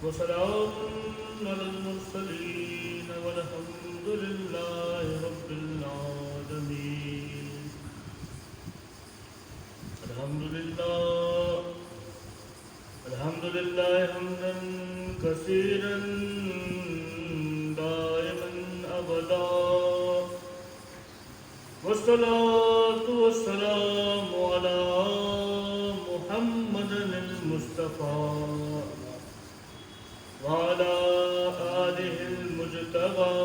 وسلام على المرسلين والحمد لله رب العالمين. الحمد لله حمدا كثيرا دائما أبدا، والصلاة والسلام على محمد المصطفى وعلى آله المجتبى.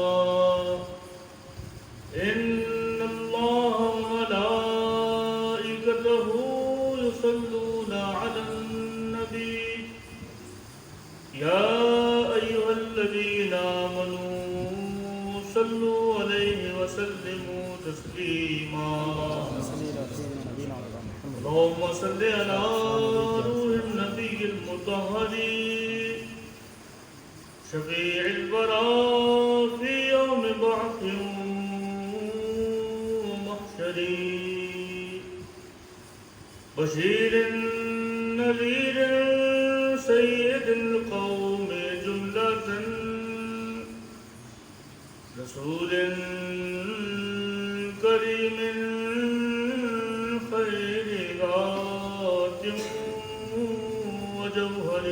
إن الله وملائكته يصلون على النبي يا أيها الذين آمنوا صلوا عليه وسلموا تسليما. اللهم صل على روح النبي المطهر شفيع البراء في يوم بعث ومحشر، بشير نذير سيد القوم جملة، رسول كريم خير ذات وجوهر،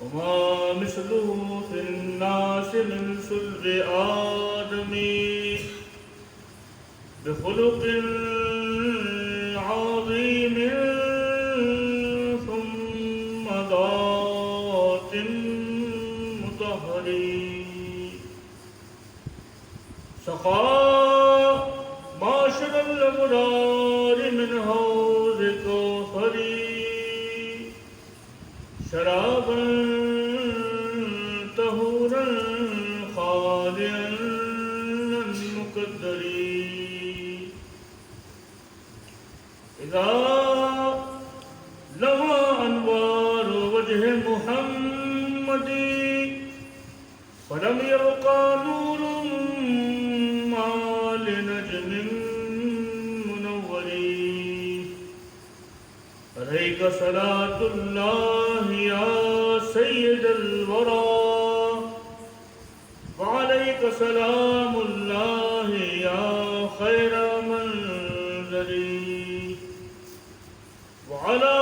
وما مثله في الناس من صلب آدم، بخلق عظيم ثم ذات مطهر، سقى معشر الأبرار من حوض كوثر شرابا طهورا خاليا مقدر. إذا لوى أنوار وجه محمد فلم يبقى نور ما لنجم منور. عليك صلاة الله يا سيد الورى، وعليك سلام الله يا خير منذر، وعلى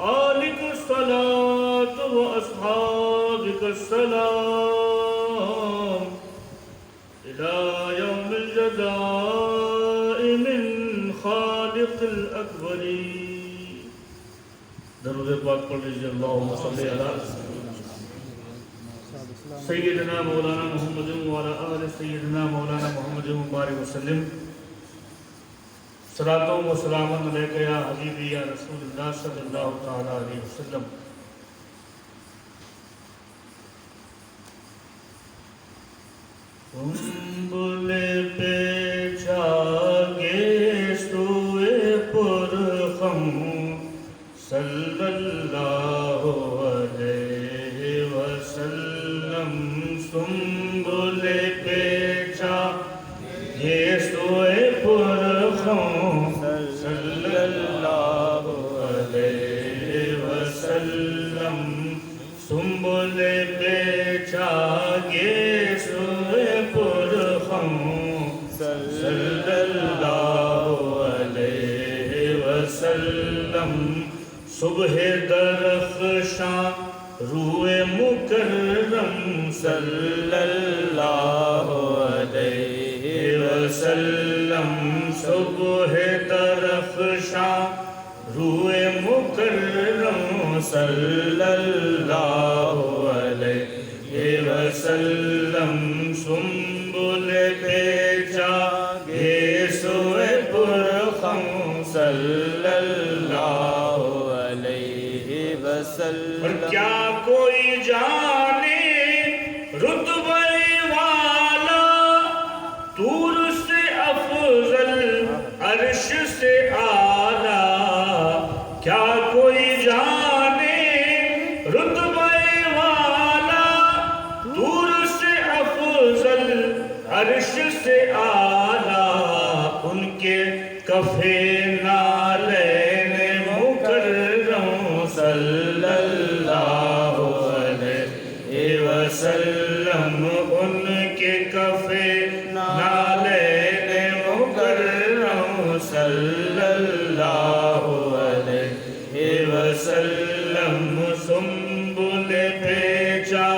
آلك الصلاة وأصحابك السلام إلى يوم الجزاء من خالق الأكبر. درود پاک پڑھ لیجیے. اللہم صلی علی سیدنا مولانا محمد وعلی آل سیدنا مولانا محمد مبارک وسلم. صلاۃ و سلام علیک یا حبیبی یا رسول اللہ صلی اللہ تعالی علیہ وسلم. سنبل پہ جاگے سوئے پرخم صلی اللہ علیہ وسلم. سنبل پہ جاگے سوئے پرخم صلی اللہ علیہ وسلم. سنبل پہ جاگے سوئے پرخم صلی اللہ علیہ وسلم. صبح درخشاں روئے مکرم صلی اللہ علیہ وسلم. صبح درخشاں روئے مکرم صلی اللہ علیہ وسلم. سنبل پہ جاگے سوئے پرخم صلی اللہ علیہ وسلم. اور کیا کوئی جانے رتبے والا طور سے افضل عرش سے اعلیٰ. کیا کوئی جانے رتبے والا طور سے افضل عرش سے اعلیٰ. ان کے کفے نالین مکرم وسلم سنبل پیچا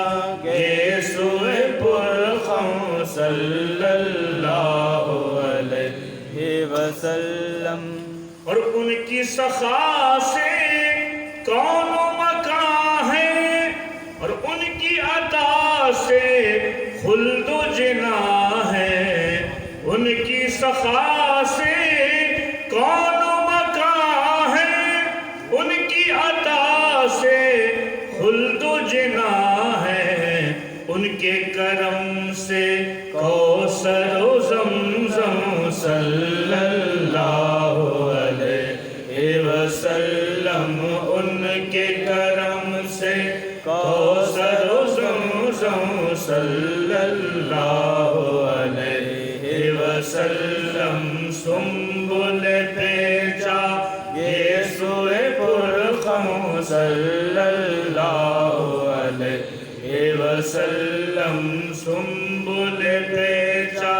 گے سوئے پرخم صلی اللہ علیہ وسلم. اور ان کی سخا سے کون و مکان ہے، اور ان کی عطا سے خلد و جنا ہے. ان کی سخا سے کون و مکان ہے، ان کی عطا سے خلد و جنا ہے. ان کے کرم سے کوثر و زمزم صلی اللہ علیہ وسلم. ان کے کرم سے کوثر و زمزم صلی اللہ علیہ وسلم. سنبل پیچا یہ سوئے پرخم صلی اللہ علیہ وسلم. سنبل پیچا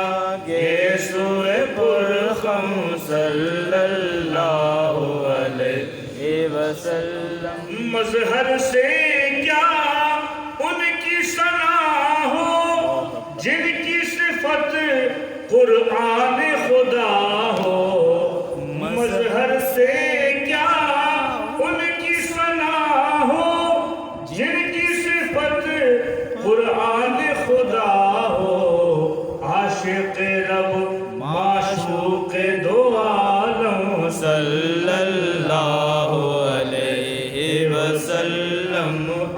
یہ سوئے پرخم صلی اللہ علیہ وسلم. مظہر سے کیا ان کی ثنا ہو، جن کی صفت قرآن خدا ہو. مظہر سے کیا ان کی ثنا ہو، جن کی صفت قرآن خدا ہو. عاشق رب معشوق دو عالم صلی اللہ علیہ وسلم.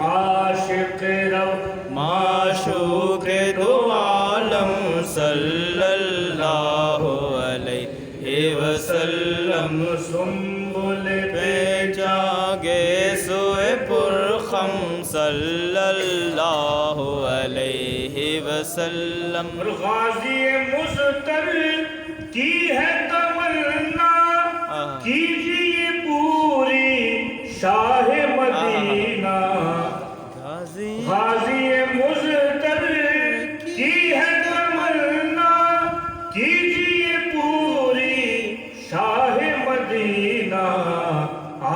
عاشق رب معشوق دو عالم صلی اللہ علیہ وسلم. سنبل پیچا گے سوئے پرخم صلی اللہ علیہ وسلم. اور غازی مضطر کی ہے تمنا، کیجیے پوری شاہ مدینہ. غازی مضطر کی ہے تمنا، کیجیے پوری شاہ مدینہ.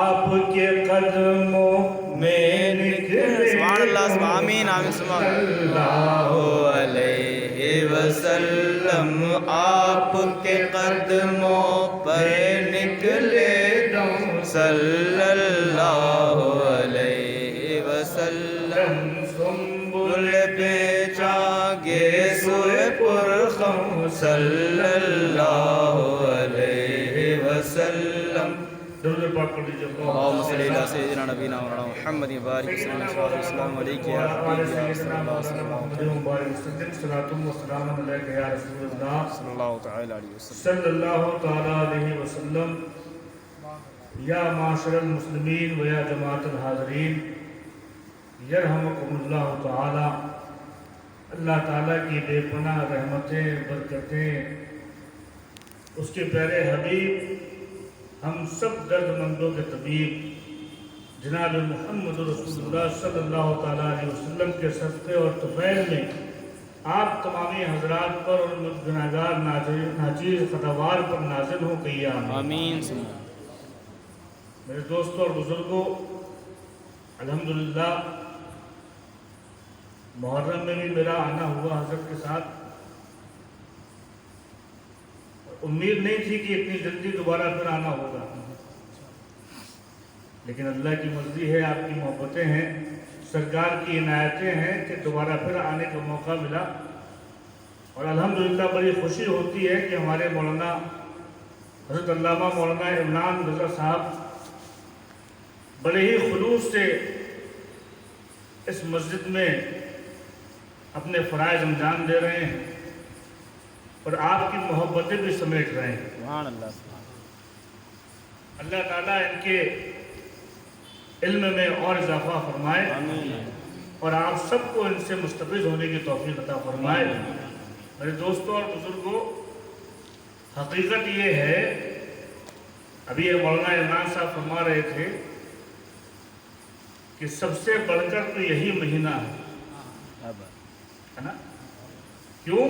آپ کے قدموں میں نکلے سبحان اللہ، آمین آمین صلی اللہ علیہ وسلم. آپ کے قدموں پر نکلے دم صلی اللہ علیہ وسلم. سنبل پیچا گے سوئے پرخم صلی اللہ علیہ وسلم. درود پاک پڑھ لیجیے. اللہم صلی علی سیدنا نبینا مولانا محمد بارک وسلم. السلام علیکم یا حبیبی یا رسول اللہ صلی اللہ علیہ وسلم. یا معاشر المسلمین و یا جماعت الحاضرین، یرحمکم اللہ تعالی. اللہ تعالیٰ کی بے پناہ رحمتیں برکتیں، اس کے پیارے حبیب، ہم سب درد مندوں کے طبیب جناب محمد رسول اللہ صلی اللہ تعالیٰ علیہ وسلم کے صدقے اور طفیل میں آپ تمامی حضرات پر اور گناہگار ناچیز خطاوار پر نازل ہو کہ آمین. میرے دوستوں اور بزرگوں، الحمدللہ محرم میں بھی میرا آنا ہوا حضرت کے ساتھ. امید نہیں تھی کہ اتنی جلدی دوبارہ پھر آنا ہوگا، لیکن اللہ کی مرضی ہے، آپ کی محبتیں ہیں، سرکار کی عنایتیں ہیں کہ دوبارہ پھر آنے کا موقع ملا. اور الحمدللہ بڑی خوشی ہوتی ہے کہ ہمارے مولانا حضرت علامہ مولانا عمران رضا صاحب بڑے ہی خلوص سے اس مسجد میں اپنے فرائض انجام دے رہے ہیں اور آپ کی محبتیں بھی سمیٹ رہے ہیں. سبحان اللہ. اللہ تعالیٰ ان کے علم میں اور اضافہ فرمائے اور آپ سب کو ان سے مستفیض ہونے کی توفیق عطا فرمائے. میرے دوستوں اور بزرگوں، حقیقت یہ ہے، ابھی یہ مولانا عمران صاحب فرما رہے تھے کہ سب سے بڑھ کر تو یہی مہینہ ہے نا. کیوں؟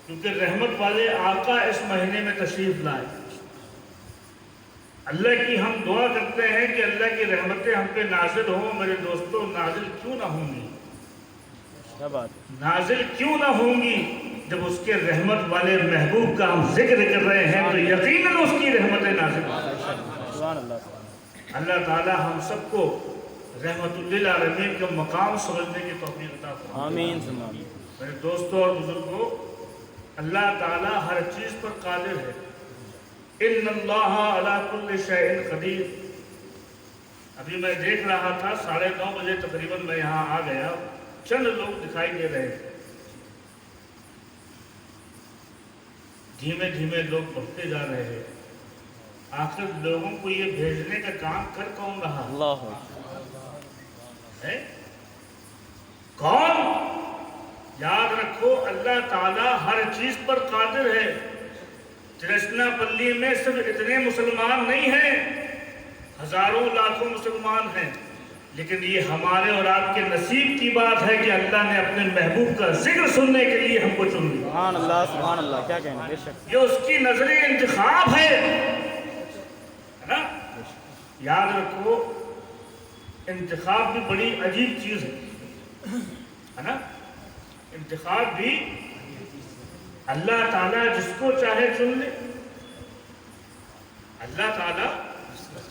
کیونکہ رحمت والے آقا اس مہینے میں تشریف لائے. اللہ کی ہم دعا کرتے ہیں کہ اللہ کی رحمتیں ہم پہ نازل ہوں. میرے دوستوں نازل کیوں نہ ہوں گی؟ کیا بات ہے. نازل کیوں نہ ہوں گی؟ جب اس کے رحمت والے محبوب کا ہم ذکر کر رہے ہیں تو یقیناً اس کی رحمتیں نازل ہوں. سبحان اللہ. اللہ تعالی ہم سب کو رحمت للعالمین کا مقام سمجھنے کی توفیق عطا فرمائے. آمین ثم آمین. میرے دوستوں اور بزرگوں، اللہ تعالی ہر چیز پر قادر ہے. ان اللہ علی کل شیء قدیر. ابھی میں دیکھ رہا تھا 9:30 بجے تقریباً میں یہاں آ گیا، چند لوگ دکھائی دے رہے تھے. دھیمے دھیمے لوگ بڑھتے جا رہے ہیں. آخر لوگوں کو یہ بھیجنے کا کام کر کون رہا اللہ ہے؟ کون؟ یاد رکھو اللہ تعالیٰ ہر چیز پر قادر ہے. ترسنا پلی میں صرف اتنے مسلمان نہیں ہیں، ہزاروں لاکھوں مسلمان ہیں، لیکن یہ ہمارے اور آپ کے نصیب کی بات ہے کہ اللہ نے اپنے محبوب کا ذکر سننے کے لیے ہم کو چن لیا. سبحان اللہ سبحان اللہ. کیا کہنا. بے شک. یہ اس کی نظر انتخاب ہے نا. یاد رکھو انتخاب بھی بڑی عجیب چیز ہے نا. انتخاب بھی اللہ تعالیٰ جس کو چاہے چن لے. اللہ تعالیٰ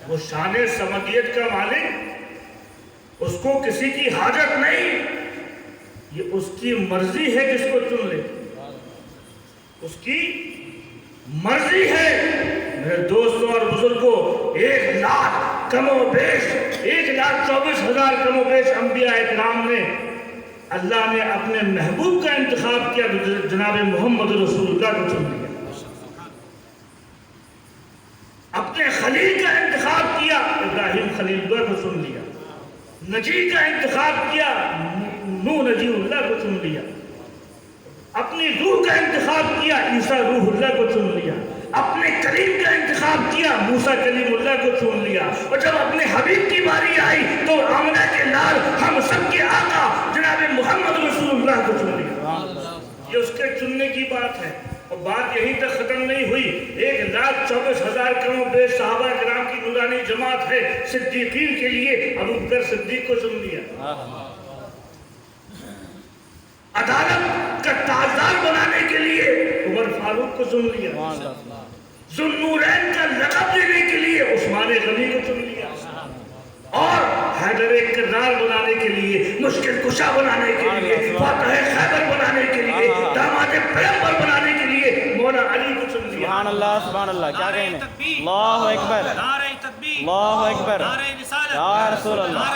وہ شان سمدیت کا مالک، اس کو کسی کی حاجت نہیں. یہ اس کی مرضی ہے جس کو چن لے، اس کی مرضی ہے. میرے دوستوں اور بزرگوں، 1,00,000 کم و بیش 1,24,000 کم و بیش انبیاء اکرام نے اللہ نے اپنے محبوب کا انتخاب کیا، جناب محمد رسول اللہ کو چن لیا. اپنے خلیل کا انتخاب کیا، ابراہیم خلیل اللہ کو چن لیا. نجی کا انتخاب کیا، نوح نجی اللہ کو چن لیا. اپنی روح کا انتخاب کیا، عیسیٰ روح اللہ کو چن لیا. اپنے کلیم کا انتخاب کیا، موسیٰ کلیم اللہ کو چن لیا. اور جب اپنے حبیب کی باری آئی تو آمنہ کے لال ہم سب کے آقا جناب محمد رسول اللہ کو چن لیا. یہ اس کے چننے کی بات ہے. اور بات یہیں تک ختم نہیں ہوئی. 1,24,000 کم و بیش صحابہ کرام کی نورانی جماعت ہے. صدیقین کے لیے ابوبکر صدیق کو چن لیا. عدالت کا تاجدار بنانے کے لیے عمر فاروق کو چن لیا. ذوالنورین کا لقب دینے کے لیے عثمان غنی کو چن لیا. اور حیدر کرار بنانے کے لیے، مشکل کشا بنانے کے لیے، فاتح خیبر بنانے کے لیے، داماد پیغمبر بنانے کے لیے مولا علی کو چن لیا. سبحان اللہ سبحان اللہ. کیا کہنا. اللہ اکبر اللہ اکبر. یا رسول اللہ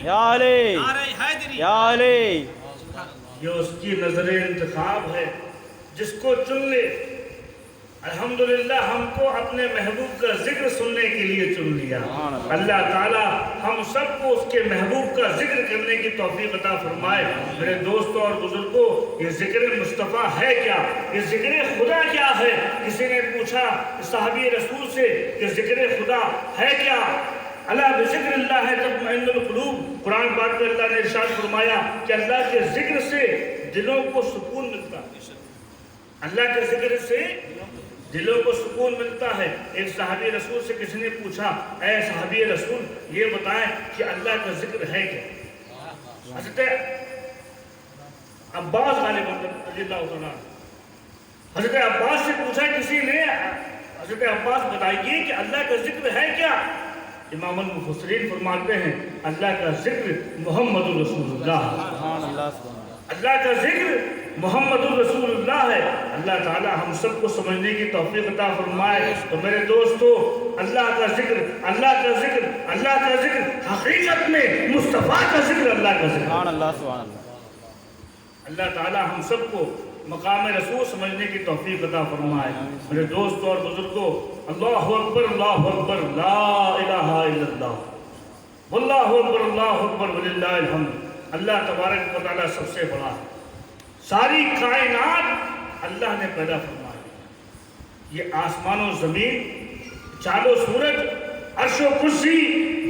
یا علی یا علی. یہ اس کی نظر انتخاب ہے، جس کو چن لے. الحمدللہ ہم کو اپنے محبوب کا ذکر سننے کے لیے چن لیا. اللہ تعالیٰ ہم سب کو اس کے محبوب کا ذکر کرنے کی توفیق عطا فرمائے. میرے دوستوں اور بزرگوں، یہ ذکر مصطفیٰ ہے کیا؟ یہ ذکر خدا کیا ہے؟ کسی نے پوچھا صحابی رسول سے کہ ذکر خدا ہے کیا؟ اللہ بذکر اللہ ہے تطمئن القلوب. قرآن پاک میں اللہ نے ارشاد فرمایا کہ اللہ کے ذکر سے دلوں کو سکون ملتا ہے. اللہ کے ذکر سے دلوں کو سکون ملتا ہے. ایک صحابی رسول سے کسی نے پوچھا، اے صحابی رسول یہ بتائیں کہ اللہ کا ذکر ہے کیا؟ حضرت عباس غالب رضی اللہ عنہ، حضرت عباس سے پوچھا کسی نے، حضرت عباس بتائیے کہ اللہ کا ذکر ہے کیا؟ امام المفسرین فرماتے ہیں اللہ کا ذکر محمد رسول اللہ. اللہ کا ذکر محمد الرسول اللہ ہے. اللہ تعالی ہم سب کو سمجھنے کی توفیق عطا فرمائے. تو میرے دوستو، اللہ کا ذکر اللہ کا ذکر اللہ کا ذکر حقیقت میں مصطفیٰ کا ذکر اللہ کا ذکر. سبحان اللہ سبحان اللہ. اللہ تعالی ہم سب کو مقام رسول سمجھنے کی توفیق عطا فرمائے. میرے دوستو اور بزرگوں، اللہ اکبر لا الہ الا اللہ، واللہ اکبر وللہ الحمد. اللہ تبارک و تعالی سب سے بڑا ہے. ساری کائنات اللہ نے پیدا فرمائی. یہ آسمان و زمین، چاند و سورج، عرش و کرسی،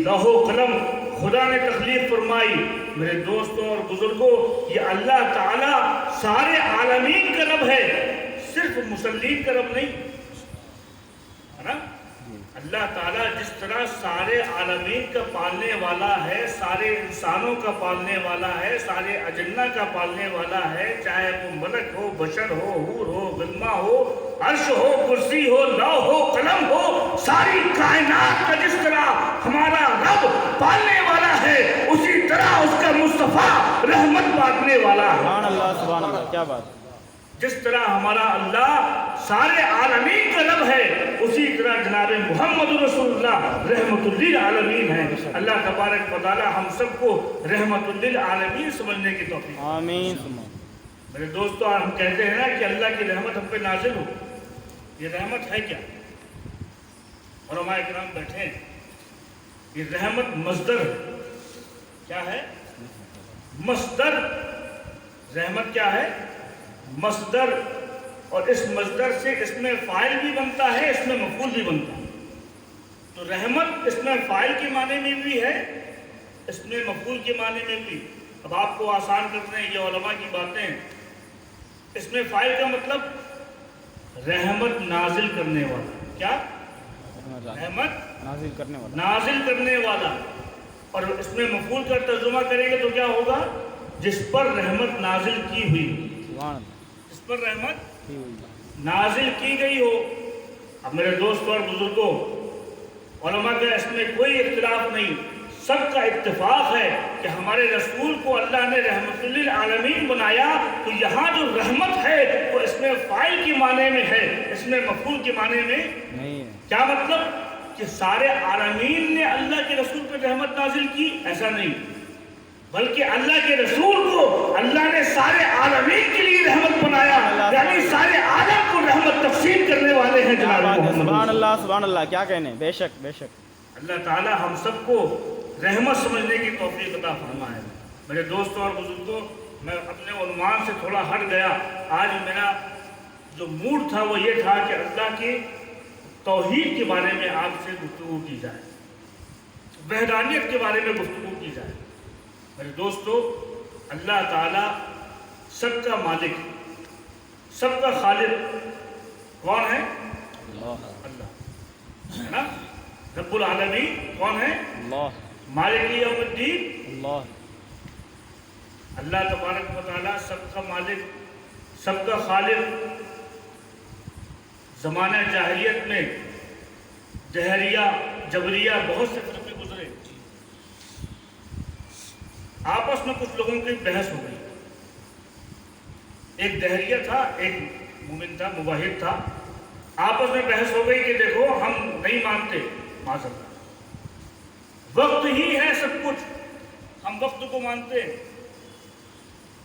لوح و قلم خدا نے تخلیق فرمائی. میرے دوستوں اور بزرگوں، یہ اللہ تعالی سارے عالمین کا رب ہے، صرف مسلمین کا رب نہیں ہے نا. اللہ تعالیٰ جس طرح سارے عالمین کا پالنے والا ہے، سارے انسانوں کا پالنے والا ہے، سارے اجنہ کا پالنے والا ہے، چاہے وہ ملک ہو، بشر ہو، حور ہو، غلمہ ہو، عرش ہو، کرسی ہو، لوح ہو، قلم ہو، ساری کائنات کا جس طرح ہمارا رب پالنے والا ہے، اسی طرح اس کا مصطفیٰ رحمت بانٹنے والا ہے۔ سبحان اللہ، سبحان اللہ، کیا بات! جس طرح ہمارا اللہ سارے عالمین کا رب ہے، اسی طرح جناب محمد رسول اللہ رحمت للعالمین ہے۔ اللہ تبارک و تعالی ہم سب کو رحمت للعالمین سمجھنے کی توفیق۔ آمین۔ میرے دوستو، ہم کہتے ہیں نا کہ اللہ کی رحمت ہم پہ نازل ہو، یہ رحمت ہے کیا؟ علماء کرام بیٹھے ہیں، یہ رحمت مصدر ہے۔ کیا ہے؟ مصدر۔ رحمت کیا ہے؟ مصدر۔ اور اس مصدر سے اس میں فاعل بھی بنتا ہے، اس میں مفعول بھی بنتا ہے۔ تو رحمت اس میں فاعل کے معنی میں بھی ہے، اس میں مفعول کے معنی میں بھی۔ اب آپ کو آسان کرتے ہیں، یہ علماء کی باتیں، اس میں فاعل کا مطلب رحمت نازل کرنے والا۔ کیا؟ رحمت نازل کرنے والا، نازل کرنے والا۔ اور اس میں مفعول کا ترجمہ کریں گے تو کیا ہوگا؟ جس پر رحمت نازل کی ہوئی، سبحان اللہ، جس پر رحمت کی ہوئی، نازل کی گئی ہو۔ اب میرے دوست اور بزرگوں، علماء کا اس میں کوئی اختلاف نہیں، سب کا اتفاق ہے کہ ہمارے رسول کو اللہ نے رحمت للعالمین بنایا، تو یہاں جو رحمت ہے وہ اس میں فاعل کے معنی میں ہے، اس میں مفعول کے معنی میں نہیں ہے۔ کیا مطلب؟ کہ سارے عالمین نے اللہ کے رسول پر رحمت نازل کی؟ ایسا نہیں، بلکہ اللہ کے رسول کو اللہ نے سارے عالمین کے لیے رحمت بنایا، یعنی سارے عالم کو رحمت تقسیم کرنے والے ہیں جناب محمد۔ سبحان اللہ، سبحان اللہ، کیا کہنے! بے شک، بے شک۔ اللہ تعالی ہم سب کو رحمت سمجھنے کی توفیق عطا فرمائے۔ میرے دوستوں اور بزرگوں، میں اپنے عنوان سے تھوڑا ہٹ گیا۔ آج میرا جو موڈ تھا وہ یہ تھا کہ اللہ کی توحید کے بارے میں آپ سے گفتگو کی جائے، وحدانیت کے بارے میں گفتگو کی جائے۔ میرے دوستو، اللہ تعالیٰ سب کا مالک، سب کا خالق کون ہے؟ اللہ ہے نا؟ رب العالمین کون ہے؟ اللہ، مالک یوم الدین اللہ، اللہ تبارک و تعالیٰ سب کا مالک، سب کا خالق۔ زمانہ جاہلیت میں دہریہ، جبریہ، بہت سے فرقے گزرے، آپس میں کچھ لوگوں کی بحث ہو گئی۔ ایک دہریہ تھا، ایک مومن تھا، موحد تھا، آپس میں بحث ہو گئی کہ دیکھو ہم نہیں مانتے معذرت، وقت ہی ہے سب کچھ، ہم وقت کو مانتے،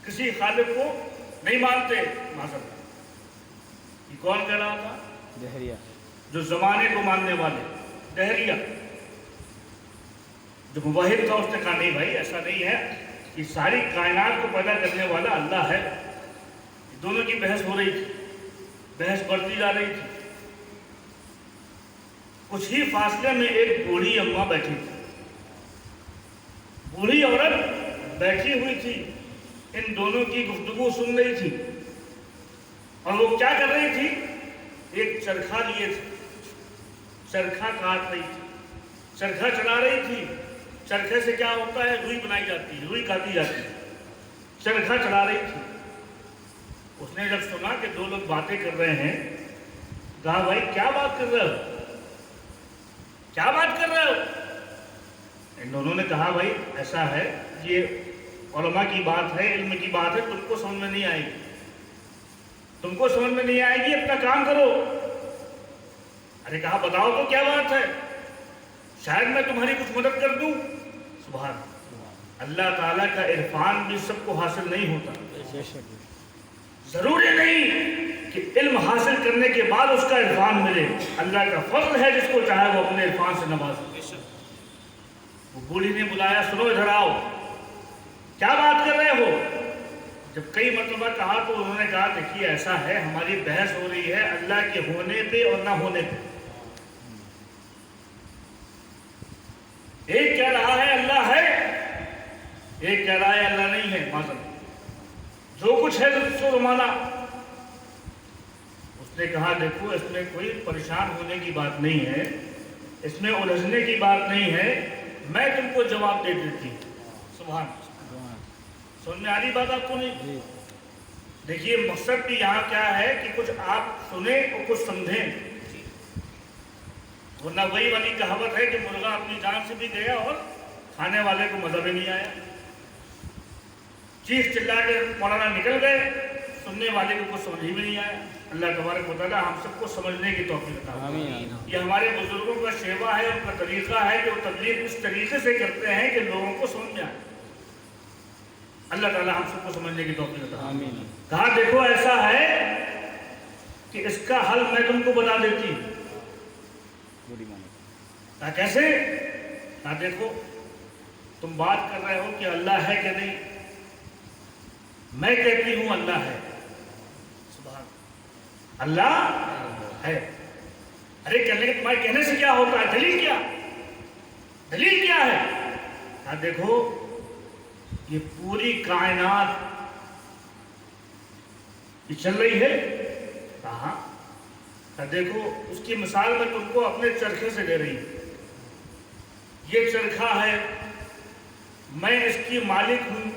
کسی خالق کو نہیں مانتے معذرت۔ یہ کون کہہ رہا تھا؟ دہریہ، جو زمانے کو ماننے والے، دہریہ۔ جو موحد تھا اس نے کہا نہیں بھائی ایسا نہیں ہے، کہ ساری کائنات کو پیدا کرنے والا اللہ ہے۔ دونوں کی بحث ہو رہی تھی، بحث بڑھتی جا رہی تھی۔ کچھ ہی فاصلے میں ایک بوڑھی اماں بیٹھی تھی، بوڑھی عورت بیٹھی ہوئی تھی، ان دونوں کی گفتگو سن رہی تھی۔ اور وہ کیا کر رہی تھی؟ ایک چرخا لیے تھے، چرخا کاٹ رہی تھی، چرخا چلا رہی تھی۔ چرخے سے کیا ہوتا ہے؟ روئی بنائی جاتی ہے، روئی کاٹی جاتی ہے، چرخا چلا رہی تھی۔ اس نے جب سنا کہ دو لوگ باتیں کر رہے ہیں، کہا بھائی کیا بات کر رہے ہو، کیا بات کر رہے ہو؟ ان دونوں نے کہا بھائی ایسا ہے، یہ علماء کی بات ہے، علم کی بات ہے، تم کو سمجھ میں نہیں آئے گی، تم کو سمجھ میں نہیں آئے گی، اپنا کام کرو۔ ارے کہا بتاؤ تو کیا بات ہے، شاید میں تمہاری کچھ مدد کر دوں۔ سبحان اللہ تعالیٰ کا عرفان بھی سب کو حاصل نہیں ہوتا، ضروری نہیں کہ علم حاصل کرنے کے بعد اس کا عرفان ملے، اللہ کا فضل ہے، جس کو چاہے وہ اپنے عرفان سے نوازے۔ وہ بوڑھی نے بلایا، سنو ادھر آؤ، کیا بات کر رہے ہو؟ جب کئی مرتبہ کہا تو انہوں نے کہا دیکھیے ایسا ہے، ہماری بحث ہو رہی ہے اللہ کے ہونے پہ اور نہ ہونے پہ۔ ایک کہہ رہا ہے اللہ ہے، ایک کہہ رہا ہے اللہ نہیں ہے، معذرت، جو کچھ ہے اس کو مانا۔ اس نے کہا دیکھو اس میں کوئی پریشان ہونے کی بات نہیں ہے، اس میں الجھنے کی بات نہیں ہے، میں تم کو جواب دے دیتی ہوں۔ سبحان اللہ، سمجھ میں آ رہی بات آپ کو نہیں؟ دیکھیے مقصد بھی یہاں کیا ہے کہ کچھ آپ سنیں اور کچھ سمجھیں، ورنہ وہی والی کہاوت ہے کہ مرغا اپنی جان سے بھی گیا اور کھانے والے کو مزہ بھی نہیں آیا۔ چیخ چلا کے مولانا نکل گئے، سننے والے کو کچھ سمجھ ہی میں نہیں آیا۔ اللہ تبارک و تعالیٰ ہم سب کو سمجھنے کی توفیق عطا فرمائے۔ یہ ہمارے بزرگوں کا شیوا ہے، ان کا طریقہ ہے کہ وہ تبلیغ اس طریقے سے کرتے ہیں کہ لوگوں کو سمجھ میں آئے۔ اللہ تعالیٰ ہم سب کو سمجھنے کی توفیق عطا فرمائے۔ کہا دیکھو ایسا ہے کہ اس کا حل میں تم کو بتا دیتی ہوں۔ کہا کیسے؟ کہا دیکھو تم بات کر رہے ہو کہ اللہ ہے کہ نہیں، میں کہتی ہوں اللہ ہے۔ سبحان اللہ ہے۔ ارے کہنے کے تمہارے کہنے سے کیا ہوتا ہے؟ دلیل کیا؟ دلیل کیا ہے؟ کہا دیکھو یہ پوری کائنات یہ چل رہی ہے۔ کہاں؟ کہا دیکھو اس کی مثال میں تم کو اپنے چرخے سے دے رہی ہوں۔ یہ چرخہ ہے، میں اس کی مالک ہوں،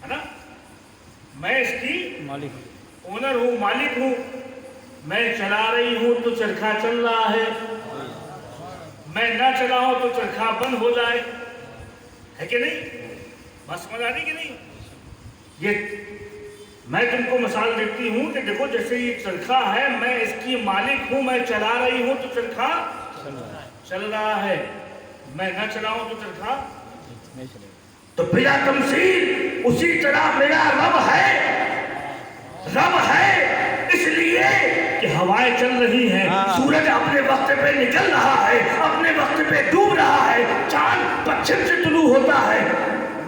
ہے نا؟ میں اس کی مالک اونر ہوں، مالک ہوں۔ میں چلا رہی ہوں تو چرخہ چل رہا ہے، میں نہ چلاؤں تو چرخہ بند ہو جائے، ہے کہ نہیں؟ بس سمجھ آ رہی کہ نہیں؟ یہ میں تم کو مثال دیتی ہوں کہ دیکھو جیسے یہ چرخہ ہے، میں اس کی مالک ہوں، میں چلا رہی ہوں تو چرخہ چل رہا ہے، میں نہ چلاؤں تو چرخہ نہیں چلے گا۔ تو بلا تمثیل اسی طرح میرا رب ہے اس لیے کہ ہوائیں چل رہی ہیں، سورج اپنے وقت پہ نکل رہا ہے، اپنے وقت پہ ڈوب رہا ہے، چاند پچھم سے طلوع ہوتا ہے،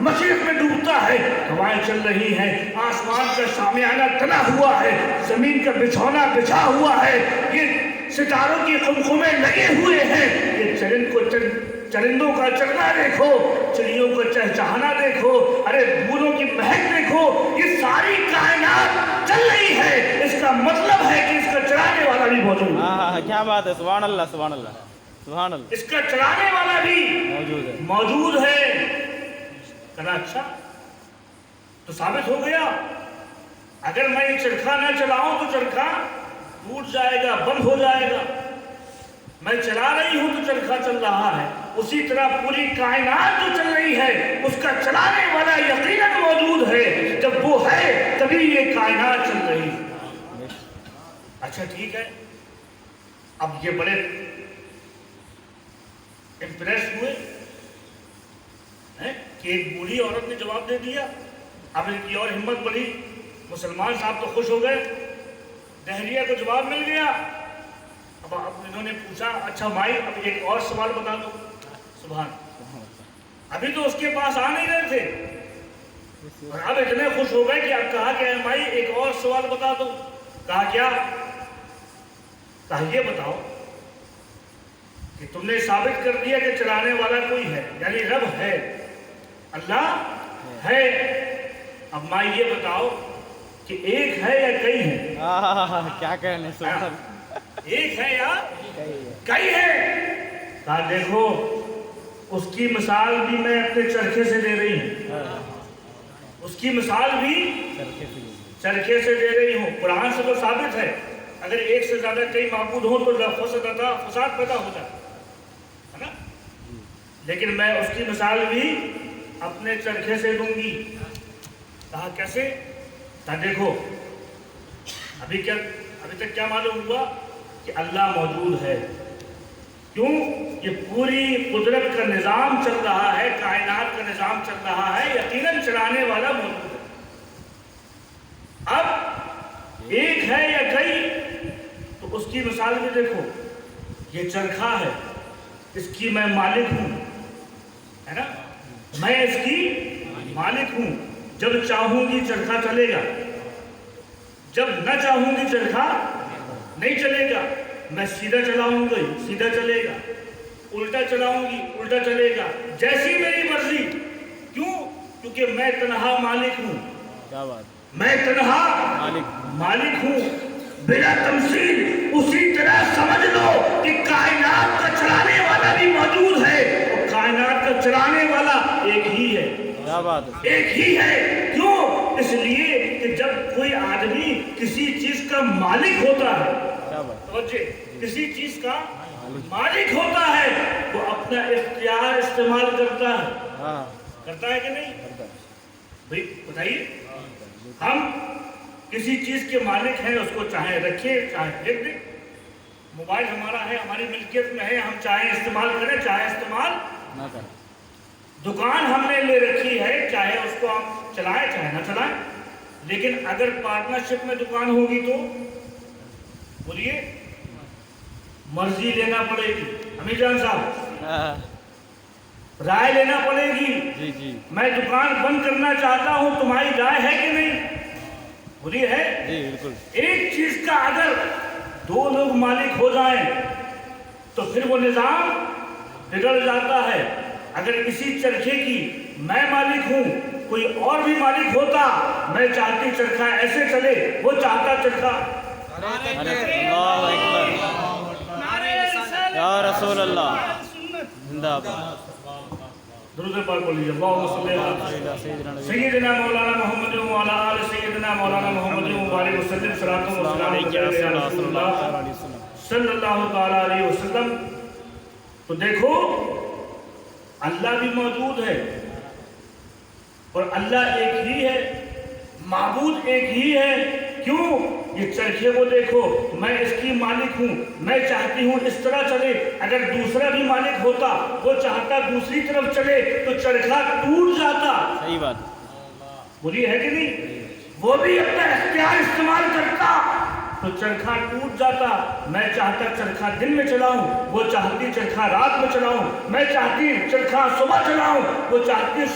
مشرق میں ڈوبتا ہے، ہوائیں چل رہی ہیں، آسمان کا شامیانہ تنا ہوا ہے، زمین کا بچھونا بچھا ہوا ہے، یہ ستاروں کی خمخمے لگے ہوئے ہیں، یہ چرندوں کا چلنا دیکھو، چڑیوں کا چہچہانا دیکھو، ارے پھولوں کی مہک دیکھو، یہ ساری کائنات چل رہی ہے۔ اس کا مطلب ہے کہ اس کا چلانے والا بھی موجود ہے۔ کیا بات ہے، سبحان اللہ سبحان اللہ سبحان اللہ۔ اس کا چلانے والا بھی موجود ہے۔ کہنا اچھا تو ثابت ہو گیا، اگر میں یہ چرخہ نہ چلاؤں تو چرخہ ٹوٹ جائے گا، بند ہو جائے گا، میں چلا رہی ہوں تو چرخہ چل رہا ہے۔ اسی طرح پوری کائنات جو چل رہی ہے اس کا چلانے والا یقیناً موجود ہے، جب وہ ہے تبھی یہ کائنات چل رہی ہے۔ اچھا ٹھیک ہے، اب یہ بڑے امپریس ہوئے کہ ایک بوڑھی عورت نے جواب دے دیا۔ اب ان کی اور ہمت بڑھی، مسلمان صاحب تو خوش ہو گئے، دہریہ کو جواب مل گیا۔ اب انہوں نے پوچھا اچھا مائی اب ایک اور سوال بتا دو۔ سبحان، ابھی تو اس کے پاس آ نہیں رہے تھے اور اب اتنے خوش ہو گئے کہ اب کہا کہ اے مائی ایک اور سوال بتا دو۔ کہا کیا؟ کہا یہ بتاؤ کہ تم نے ثابت کر دیا کہ چلانے والا کوئی ہے، یعنی رب ہے، اللہ ہے، اب مائی یہ بتاؤ کہ ایک ہے یا کئی ہیں؟ کیا کہنے، ایک ہے یا کئی ہے؟ کہا دیکھو اس کی مثال بھی میں اپنے چرخے سے دے رہی ہوں، اس کی مثال بھی چرخے سے دے رہی ہوں۔ قرآن سے تو ثابت ہے اگر ایک سے زیادہ کئی معبود ہوں تو فساد پیدا ہو جائے، ہے نا؟ لیکن میں اس کی مثال بھی اپنے چرخے سے دوں گی۔ کہا کیسے؟ کہا دیکھو ابھی تک کیا معلوم ہوا کہ اللہ موجود ہے، کیوں؟ یہ پوری قدرت کا نظام چل رہا ہے، کائنات کا نظام چل رہا ہے، یقیناً چلانے والا موجود ہے۔ اب ایک ہے یا کئی، تو اس کی مثال بھی دیکھو، یہ چرخہ ہے، اس کی میں مالک ہوں، ہے نا؟ میں اس کی مالک ہوں، جب چاہوں گی چرخہ چلے گا، جب نہ چاہوں گی چرخہ نہیں چلے گا، میں سیدھا چلاؤں گی سیدھا چلے گا، الٹا چلاؤں گی الٹا چلے گا، جیسی میری مرضی۔ کیوں؟ کیونکہ میں تنہا مالک ہوں، کیا بات، میں تنہا مالک ہوں، بلا تمثیل اسی طرح سمجھ لو کہ کائنات کا چلانے والا بھی موجود ہے، اور کائنات کا چلانے والا ایک ہی ہے، کیا بات ہے، ایک ہی ہے۔ کیوں؟ اس لیے کہ جب کوئی آدمی کسی چیز کا مالک ہوتا ہے، کیا بات، توجہ، کسی چیز کا مالک ہوتا ہے، وہ اپنا اختیار استعمال کرتا ہے، ہاں کرتا ہے کہ نہیں؟ بھائی بتائیے، ہم کسی چیز کے مالک ہیں، اس کو چاہے رکھیں چاہے پھینک دیں۔ موبائل ہمارا ہے، ہماری ملکیت میں ہے، ہم چاہے استعمال کریں چاہے استعمال نہ کریں، دکان ہم نے لے رکھی ہے، چاہے اس کو ہم چلائیں چاہے نہ چلائیں، لیکن اگر پارٹنرشپ میں دکان ہوگی تو بولیے مرضی لینا پڑے گی، امیر جان صاحب ہاں، رائے لینا پڑے گی۔ جی جی میں دکان بند کرنا چاہتا ہوں، تمہاری رائے ہے کہ نہیں؟ بولیے ہے۔ جی بالکل، ایک چیز کا اگر دو لوگ مالک ہو جائیں تو پھر وہ نظام بگڑ جاتا ہے۔ اگر کسی چرخے کی میں مالک ہوں، کوئی اور بھی مالک ہوتا، میں چاہتی چرخہ ایسے چلے، وہ چاہتا چرخہ، اللہ اکبر، یا رسول اللہ، زندہ باد، درود پاک بولیے، اللہم صلی اللہ علیہ سیدنا مولانا محمد و علی آل سیدنا مولانا محمد و علیہ وسلم، صلاۃ و سلام علیہ یا رسول اللہ صلی اللہ تعالی علیہ وسلم۔ تو دیکھو اللہ بھی موجود ہے، اور اللہ ایک ہی ہے، معبود ایک ہی ہے۔ کیوں؟ یہ چرخے کو دیکھو، میں اس کی مالک ہوں، میں چاہتی ہوں اس طرح چلے، اگر دوسرا بھی مالک ہوتا، وہ چاہتا دوسری طرف چلے تو چرخہ ٹوٹ جاتا۔ صحیح بات، بولی ہے کہ نہیں؟ وہ بھی اپنا اختیار استعمال کرتا تو چرخہ ٹوٹ جاتا۔ میں چاہتا چرخہ دن میں چلاؤں، وہ چاہتی چرخہ رات میں چلاؤں، میں چاہتی چرخہ صبح چلاؤں، وہ چاہتی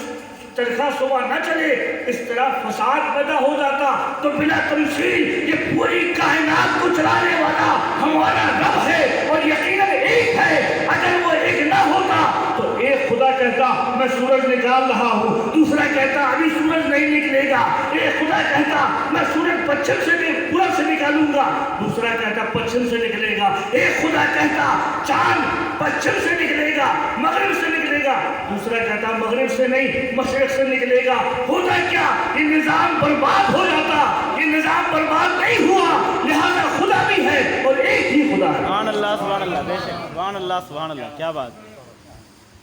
چرخہ صبح نہ چلے، اس طرح فساد پیدا ہو جاتا۔ تو بلا تمثیل یہ پوری کائنات کو چلانے والا ہمارا رب ہے، اور یقیناً ایک ہے۔ اگر وہ ایک نہ ہوتا تو ایک خدا کہتا میں سورج نکال رہا ہوں، دوسرا کہتا ابھی سورج نہیں نکلے گا، ایک خدا کہتا میں سورج پچھم سے پورب سے نکالوں گا، دوسرا کہتا پچھم سے نکلے گا، ایک خدا کہتا چاند پچھم سے نکلے گا، مغرب سے نکلے گا، دوسرا کہتا مغرب سے نہیں مشرق سے نکلے گا۔ ہوتا کیا؟ یہ نظام برباد ہو جاتا، یہ نظام برباد نہیں ہوا، لہذا خدا بھی ہے اور ایک ہی خدا ہے۔ سبحان اللہ، سبحان اللہ، بے شک، سبحان اللہ، سبحان اللہ، کیا بات،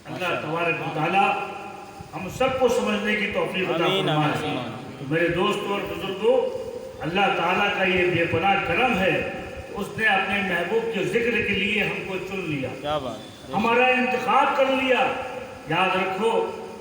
اللہ تبارک و تعالیٰ ہم سب کو سمجھنے کی توفیق عطا آمین، فرمائے۔ آمین۔ تو میرے دوستوں اور بزرگوں، اللہ تعالیٰ کا یہ بے پناہ کرم ہے، اس نے اپنے محبوب کے ذکر کے لیے ہم کو چن لیا، کیا بات، ہمارا انتخاب کر لیا۔ یاد رکھو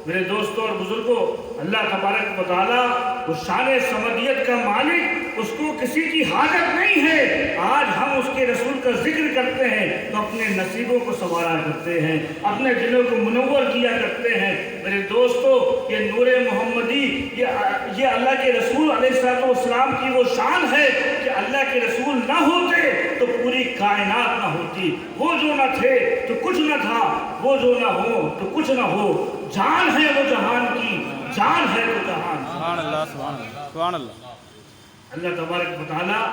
میرے دوستوں اور بزرگوں، اللہ تبارک و تعالیٰ وہ شان سمدیت کا مالک، اس کو کسی کی حاجت نہیں ہے۔ آج ہم اس کے رسول کا ذکر کرتے ہیں تو اپنے نصیبوں کو سنوارا کرتے ہیں، اپنے دلوں کو منور کیا کرتے ہیں۔ میرے دوستوں، یہ نور محمدی، یہ اللہ کے رسول علیہ السلام کی وہ شان ہے کہ اللہ کے رسول نہ ہوتے تو پوری کائنات نہ ہوتی، وہ جو نہ تھے تو کچھ نہ تھا، وہ جو نہ ہو تو کچھ نہ ہو، جان ہے وہ جہان کی، جان ہے وہ جہان۔ سبحان اللہ، سبحان اللہ، سبحان اللہ، اللہ تبارک و تعالیٰ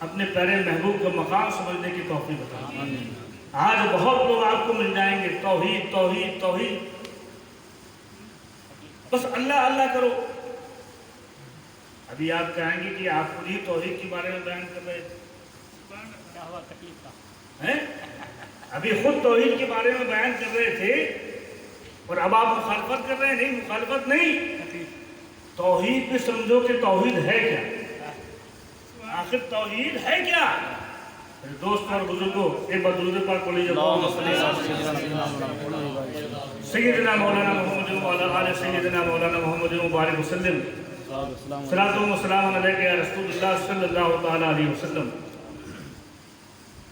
اپنے پیارے محبوب کا مقام سمجھنے کی توفیق عطا فرمائے۔ آج بہت لوگ آپ کو مل جائیں گے توحید توحید توحید، بس اللہ اللہ کرو۔ ابھی آپ کہیں گے کہ آپ خود ہی توحید کے بارے میں بیان کر رہے تھے، ابھی خود توحید کے بارے میں بیان کر رہے تھے اور اب آپ مخالفت کر رہے ہیں۔ نہیں، مخالفت نہیں، توحید بھی سمجھو کہ توحید ہے کیا، آخر توحید ہے کیا۔ دوست اور بزرگوں، ایک بار درود پاک پڑھ لیجیے، سیدنا مولانا محمد وعلی آل سیدنا مولانا محمد مبارک وسلم، صلاۃ و سلام علیک یا رسول اللہ صلی اللہ تعالی علیہ وسلم۔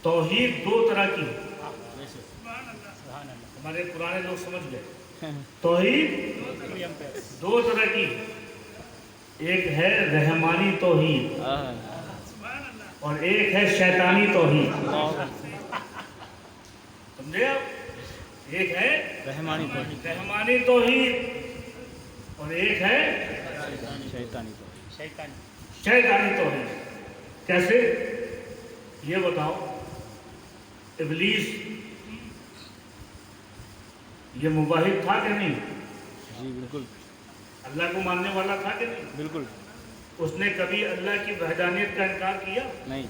توحید دو طرح کی، ہمارے پرانے لوگ سمجھ گئے، توحید دو طرح کی، ایک ہے رحمانی توحید اور ایک ہے شیطانی توحید، سمجھے آپ؟ ایک ہے رحمانی توحید، رحمانی توحید اور ایک ہے شیطانی توحید، شیطانی توحید۔ کیسے؟ یہ بتاؤ ابلیس یہ موحد تھا کہ نہیں؟ جی بالکل اللہ کو ماننے والا تھا کہ نہیں؟ بالکل اس نے کبھی اللہ کی وحدانیت کا انکار کیا؟ نہیں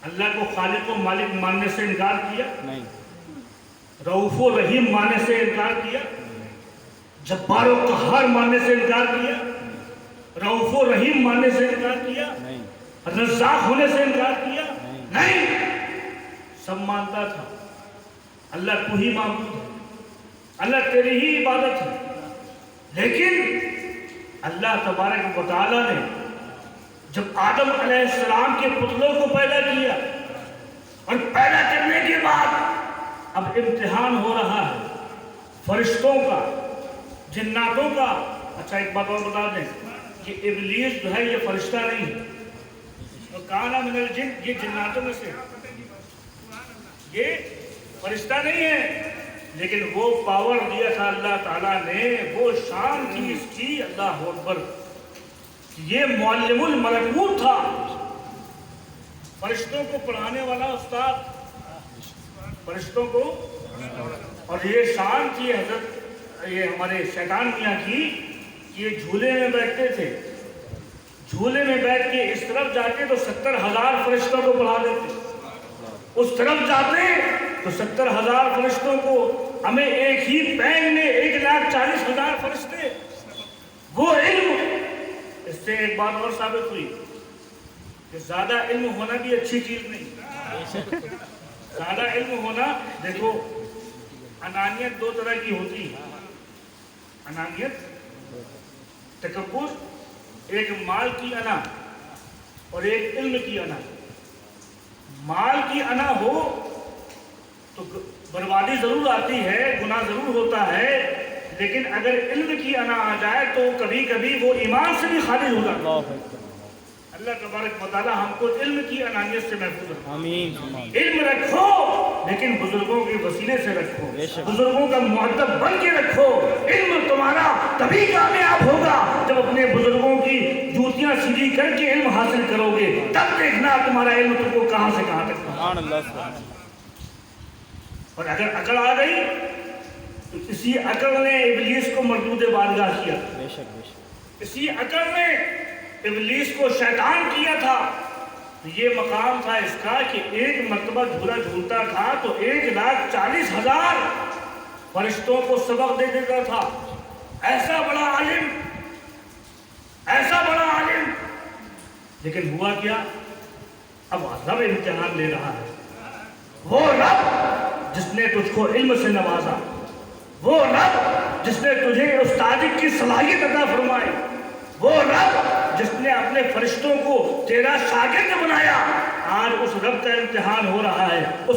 اللہ کو خالق و مالک ماننے سے انکار کیا؟ نہیں رؤوف و رحیم ماننے سے انکار کیا؟ جبار و قہار ماننے سے انکار کیا؟ رؤوف و رحیم ماننے سے انکار کیا؟ نہیں رزاق ہونے سے انکار کیا؟ نہیں۔ نہیں، سب مانتا تھا اللہ تو ہی معبود ہے، اللہ تیری ہی عبادت ہے۔ لیکن اللہ تبارک و تعالیٰ نے جب آدم علیہ السلام کے پتلوں کو پیدا کیا اور پیدا کرنے کے بعد اب امتحان ہو رہا ہے فرشتوں کا، جناتوں کا۔ اچھا ایک بات اور بتا دیں کہ ابلیس جو ہے یہ فرشتہ نہیں ہے، اور کانا من الجن یہ جناتوں میں سے، یہ فرشتہ نہیں ہے، لیکن وہ پاور دیا تھا اللہ تعالیٰ نے، وہ شان تھی اس کی، اللہ اکبر، یہ معلم الملکوت تھا، فرشتوں کو پڑھانے والا استاد، فرشتوں کو، اور یہ شان تھی حضرت یہ ہمارے شیطان میاں کی، یہ جھولے میں بیٹھتے تھے، جھولے میں بیٹھ کے اس طرف جاتے تو 70,000 فرشتوں کو پڑھا دیتے، اس طرف جاتے تو 70,000 فرشتوں کو، ہمیں ایک ہی پینگ میں 1,40,000 فرشتے، وہ علم۔ اس سے ایک بات اور ثابت ہوئی کہ زیادہ علم ہونا بھی اچھی چیز نہیں، زیادہ علم ہونا، دیکھو انانیت دو طرح کی ہوتی ہے، انانیت تکبر، ایک مال کی انا اور ایک علم کی انا۔ مال کی انا ہو تو بربادی ضرور آتی ہے، گناہ ضرور ہوتا ہے، لیکن اگر علم کی انا آ جائے تو کبھی کبھی وہ ایمان سے بھی خارج ہو جاتا ہے۔ اللہ تبارک و تعالی ہم کو علم کی انانیت سے محفوظ رکھو، آمین۔ علم رکھو لیکن بزرگوں کے وسیلے سے رکھو، بزرگوں کا مؤدب بن کے رکھو۔ علم تمہارا تبھی کامیاب ہوگا جب اپنے بزرگوں کی جوتیاں سیدھی کر کے علم حاصل کرو گے، تب دیکھنا تمہارا علم تم کو کہاں سے کہاں تک پہنچا۔ اور اگر عقل آ گئی تو اسی عقل نے ابلیس کو مردود بارگاہ کیا، بے شک بے شک۔ اسی عقل نے ابلیس کو شیطان کیا تھا۔ یہ مقام تھا اس کا کہ ایک مرتبہ جھولا جھولتا تھا تو 1,40,000 فرشتوں کو سبق دے دیتا تھا۔ ایسا بڑا عالم، ایسا بڑا عالم، لیکن ہوا کیا؟ اب رب امتحان لے رہا ہے۔ وہ رب جس نے تجھ کو علم سے نوازا، وہ رب جس نے تجھے استادی کی صلاحیت عطا فرمائی، وہ رب جس نے اپنے فرشتوں کو تیرا شاگرد بنایا، آج اس رب کا امتحان ہو رہا ہے، وہ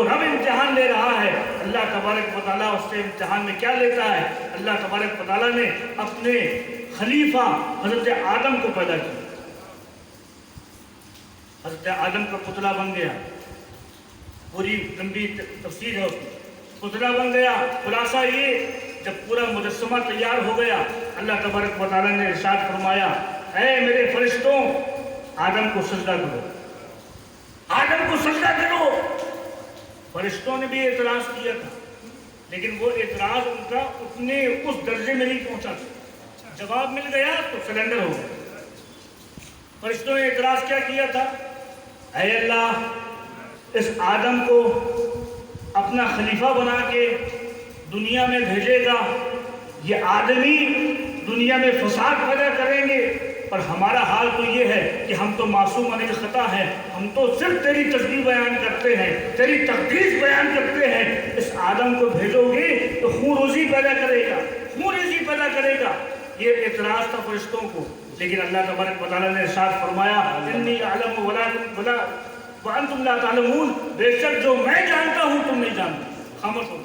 رب امتحان لے رہا ہے۔ اللہ تبارک و تعالیٰ اس سے امتحان میں کیا لیتا ہے؟ اللہ تبارک و تعالیٰ نے اپنے خلیفہ حضرت آدم کو پیدا کیا، حضرت آدم کا پتلا بن گیا، پوری لمبی تفسیر ہے اس میں، پتلا بن گیا۔ خلاصہ یہ جب پورا مجسمہ تیار ہو گیا، اللہ تبارک و تعالیٰ نے ارشاد فرمایا، اے میرے فرشتوں آدم کو سجدہ کرو، آدم کو سجدہ کرو۔ فرشتوں نے بھی اعتراض کیا تھا، لیکن وہ اعتراض ان کا اتنے اس درجے میں نہیں پہنچا تھا، جواب مل گیا تو سلنڈر ہو گیا۔ فرشتوں نے اعتراض کیا کیا تھا؟ اے اللہ، اس آدم کو اپنا خلیفہ بنا کے دنیا میں بھیجے گا، یہ آدمی دنیا میں فساد پیدا کریں گے، اور ہمارا حال تو یہ ہے کہ ہم تو معصوم عن الخطا ہیں، ہم تو صرف تیری تسبیح بیان کرتے ہیں، تیری تقدیس بیان کرتے ہیں، اس آدم کو بھیجو گے تو خون ریزی پیدا کرے گا، خون ریزی پیدا کرے گا۔ یہ اعتراض تھا فرشتوں کو، لیکن اللہ تبارک و تعالیٰ نے ارشاد فرمایا، انی اعلم وانتم لا تعلمون، بے شک جو میں جانتا ہوں تم نہیں جانتے، خاموش ہو۔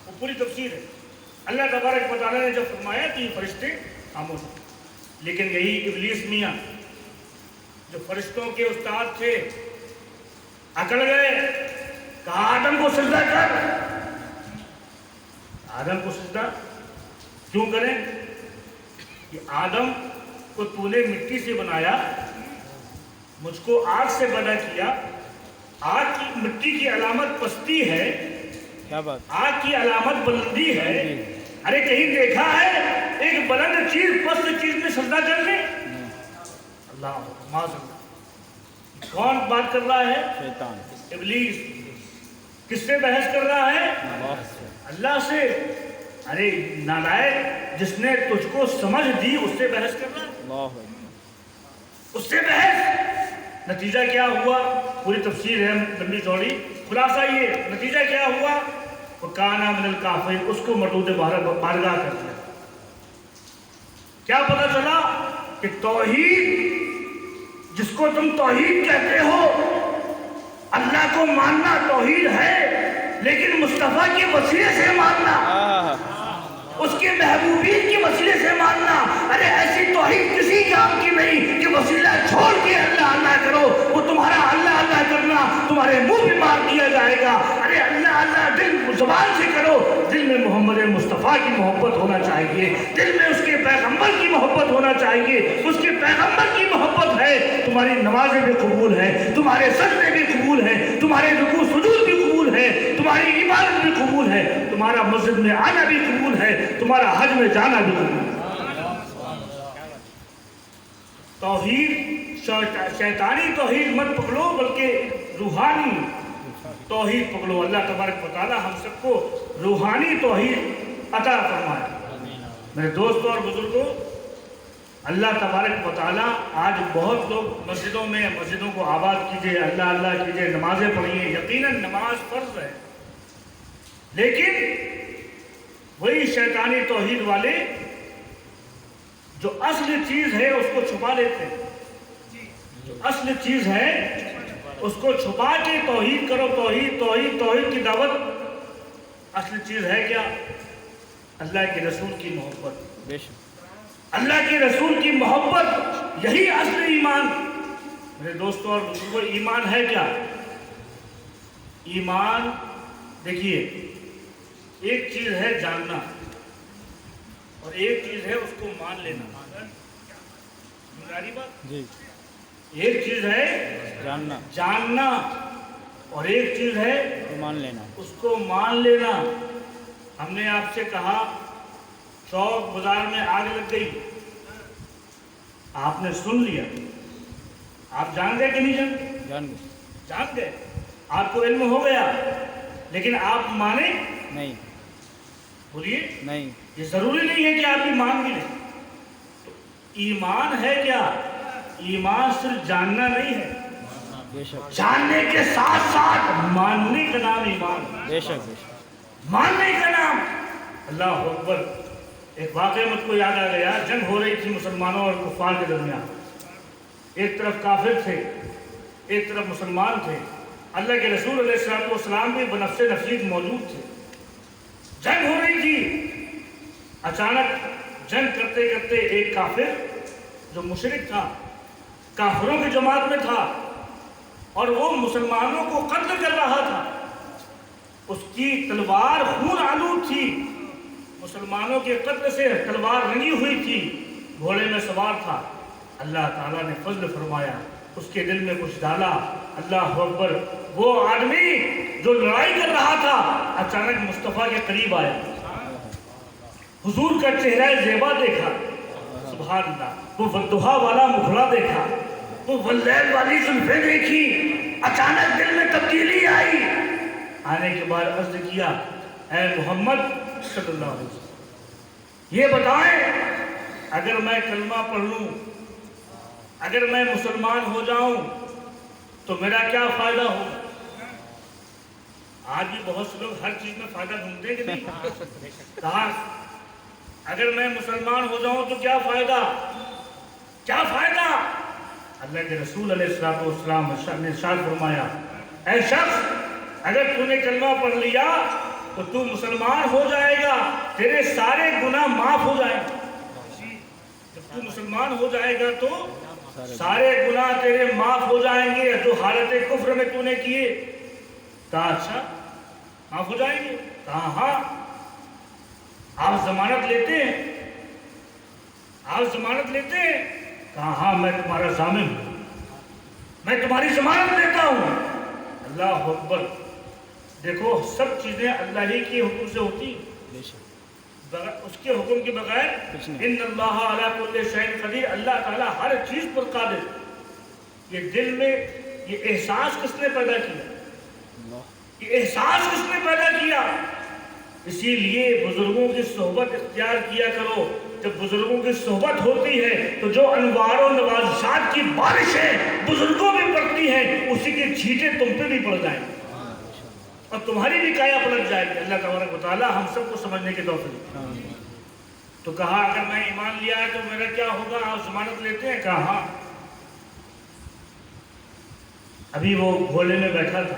وہ پوری تفسیر ہے۔ اللہ تبارک و تعالیٰ نے جب فرمایا تو یہ فرشتے خاموش ہیں، لیکن یہی ابلیس میاں جو فرشتوں کے استاد تھے اکڑ گئے، کہا آدم کو سجدہ کر۔ آدم کو سجدہ کیوں کریں؟ کہ آدم کو تو نے مٹی سے بنایا، مجھ کو آگ سے بنا کیا. آگ کی مٹی کی علامت پستی ہے, کیا بات. آگ کی علامت بلندی ہے. ارے کہیں دیکھا ہے ایک بلند چیز پست چیز میں سجدہ کر لے؟ اللہ معاذ اللہ. کون بات کر رہا ہے؟ شیطان. ابلیس. کس سے بحث کر رہا ہے؟ اللہ سے. ارے نالائق, جس نے تجھ کو سمجھ دی اس سے بحث کر رہا ہے. اللہ اس سے بحث. نتیجہ کیا ہوا؟ پوری تفسیر ہے لمبی چوڑی, خلاصہ یہ نتیجہ کیا ہوا؟ وَكَانَ مِنَ الْكَافِرِينَ, اس کو مردود بارگاہ کر دیا. کیا پتہ چلا کہ توحید, جس کو تم توحید کہتے ہو, اللہ کو ماننا توحید ہے, لیکن مصطفیٰ کے وسیلے سے ماننا, اس کے محبوبین کے وسیلے سے ماننا, ارے ایسی توحید کسی کام کی نہیں کہ وسیلہ چھوڑ کے اللہ اللہ کرو. وہ تمہارا اللہ اللہ کرنا تمہارے منہ پہ مار دیا جائے گا. ارے اللہ اللہ دل زبان سے کرو, دل میں محمد مصطفیٰ کی محبت ہونا چاہیے, دل میں اس کے پیغمبر کی محبت ہونا چاہیے. اس کے پیغمبر کی محبت ہے, تمہاری نمازیں بھی قبول ہیں, تمہارے سجدے بھی قبول ہیں, تمہارے رکوع سجود بھی قبول ہے, تمہاری عبادت بھی قبول ہے, تمہارا مسجد میں آنا بھی قبول ہے, تمہارا حج میں جانا بھی قبول ہے. توحید شیطانی توحید مت پکڑو, بلکہ روحانی توحید پکڑو. اللہ تبارک و تعالی ہم سب کو روحانی توحید عطا فرمائے. میرے دوستوں اور بزرگوں, اللہ تبارک و تعالی آج بہت لوگ مسجدوں کو آباد کیجئے, اللہ اللہ کیجئے, نمازیں پڑھیے. یقیناً نماز فرض ہے, لیکن وہی شیطانی توحید والے جو اصل چیز ہے اس کو چھپا لیتے ہیں. جو اصل چیز ہے اس کو چھپا کے توحید کرو, توحید توحید توحید کی دعوت. اصل چیز ہے کیا؟ اللہ کے رسول کی محبت. اللہ کے رسول کی محبت, یہی اصل ایمان. میرے دوستوں اور بزرگوں, ایمان ہے کیا؟ ایمان دیکھیے, ایک چیز ہے جاننا اور ایک چیز ہے اس کو مان لینا. جی. ایک چیز ہے جاننا اور ایک چیز ہے مان لینا, اس کو مان لینا. ہم نے آپ سے کہا چوک بازار میں آگ لگ گئی, آپ نے سن لیا, آپ جان گئے کہ نہیں جان گئے, آپ کو علم ہو گیا, لیکن آپ مانے نہیں. بولیے نہیں. یہ ضروری نہیں ہے کہ آپ ایمان بھی لیں. تو ایمان ہے کیا؟ ایمان صرف جاننا نہیں ہے, جاننے کے ساتھ ساتھ ماننے کا نام ایمان. بے شک ماننے کا نام. اللہ اکبر. ایک واقعہ مجھ کو یاد آ گیا, جنگ ہو رہی تھی مسلمانوں اور کفار کے درمیان. ایک طرف کافر تھے, ایک طرف مسلمان تھے. اللہ کے رسول علیہ السلام بھی بنفس نفیس موجود تھے. جنگ ہو رہی تھی. اچانک جنگ کرتے کرتے ایک کافر جو مشرک تھا, کافروں کی جماعت میں تھا, اور وہ مسلمانوں کو قتل کر رہا تھا. اس کی تلوار خون آلود تھی, مسلمانوں کے قتل سے تلوار رنگی ہوئی تھی, گھوڑے میں سوار تھا. اللہ تعالیٰ نے فضل فرمایا, اس کے دل میں کچھ ڈالا. اللہ اکبر. وہ آدمی جو لڑائی کر رہا تھا اچانک مصطفیٰ کے قریب آیا, حضور کا چہرہ زیبا دیکھا. سبحان اللہ. وہ والضحیٰ والا مخڑا دیکھا, وہ واللیل والی زلفیں دیکھی. اچانک دل میں تبدیلی آئی. آنے کے بعد عرض کیا, اے محمد صلی اللہ علیہ وسلم, یہ بتائیں اگر میں کلمہ پڑھ لوں, اگر میں مسلمان ہو جاؤں تو میرا کیا فائدہ ہوگا؟ آج بھی بہت سے لوگ ہر چیز میں فائدہ ڈھونڈتے ہیں کہ نہیں؟ کہا اگر میں مسلمان ہو جاؤں تو کیا فائدہ؟ کیا فائدہ؟ اللہ کے رسول علیہ السلام نے ارشاد فرمایا, اے شخص اگر تو نے کلمہ پڑھ لیا تو تو مسلمان ہو جائے گا, تیرے سارے گناہ معاف ہو جائیں گے. جب تو مسلمان ہو جائے گا تو سارے گناہ تیرے معاف ہو جائیں گے جو حالت کفر میں تو نے کیے. کہا اچھا معاف ہو جائیں گے؟ کہا ہاں. آپ ضمانت لیتے ہیں؟ آپ ضمانت لیتے ہیں؟ کہا ہاں میں تمہارا ضامن ہوں. میں تمہاری ضمانت دیتا ہوں۔ اللہ اکبر۔ دیکھو سب چیزیں اللہ ہی کے حکم سے ہوتی، اس کے حکم کے بغیر ان اللہ علی کل شیء قدیر، اللہ تعالیٰ ہر چیز پر قادر۔ یہ دل میں یہ احساس کس نے پیدا کیا؟ یہ احساس کس نے پیدا کیا؟ اسی لیے بزرگوں کی صحبت اختیار کیا کرو۔ جب بزرگوں کی صحبت ہوتی ہے تو جو انوار و نوازشات کی بارشیں بزرگوں میں پڑتی ہیں، اسی کے چھینٹے تم پہ بھی پڑ جائیں گے اور تمہاری بھی کایا پلٹ جائے گی۔ اللہ تبارک و تعالیٰ ہم سب کو سمجھنے کی توفیق۔ تو کہا اگر میں ایمان لیا ہے تو میرا کیا ہوگا؟ آپ ضمانت لیتے ہیں؟ کہا ہاں۔ ابھی وہ گھوڑے میں بیٹھا تھا،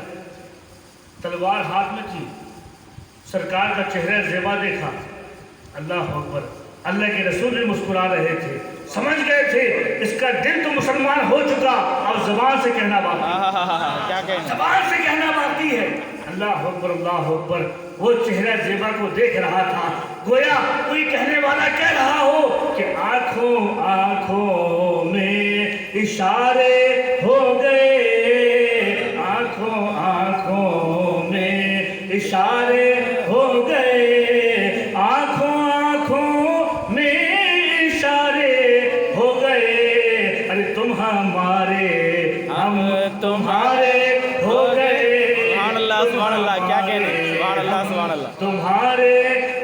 تلوار ہاتھ میں تھی، سرکار کا چہرہ زیبا دیکھا۔ اللہ اکبر۔ اللہ کے رسول بھی مسکرا رہے تھے، سمجھ گئے تھے اس کا دل تو مسلمان ہو چکا، اب زبان سے کہنا باقی، زبان سے کہنا باقی ہے۔ اللہ اکبر، اللہ اکبر۔ وہ چہرہ زیبا کو دیکھ رہا تھا، گویا کوئی کہنے والا کہہ رہا ہو کہ آنکھوں آنکھوں میں اشارے ہو گئے، آنکھوں آنکھوں میں اشارے ہو گئے، آنکھوں آنکھوں میں اشارے ہو گئے، ارے تم ہمارے ہم تمہارے ہو گئے۔ سبحان اللہ، سبحان اللہ، کیا کہنے، سبحان اللہ، سبحان اللہ، تمہارے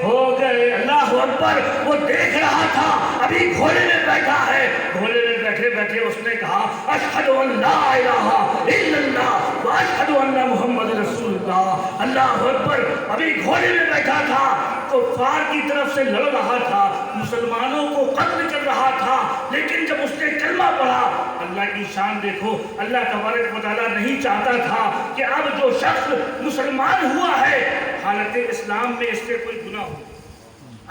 ہو گئے۔ اللہ اکبر۔ وہ دیکھ رہا تھا، ابھی گھوڑے میں بیٹھا ہے، گھوڑے میں بیٹھے بیٹھے اس نے کہا اشہد ان لا الہ الا اللہ و اشہد ان محمد رسول اللہ۔ اللہ اکبر۔ ابھی گھوڑے میں بیٹھا تھا، کفار کی طرف سے لڑ رہا تھا، مسلمانوں کو قتل کر رہا تھا، لیکن جب اس نے کلمہ پڑھا، اللہ کی شان دیکھو، اللہ تبارک و تعالیٰ نہیں چاہتا تھا کہ اب جو شخص مسلمان ہوا ہے حالت اسلام میں اس سے کوئی گناہ ہو۔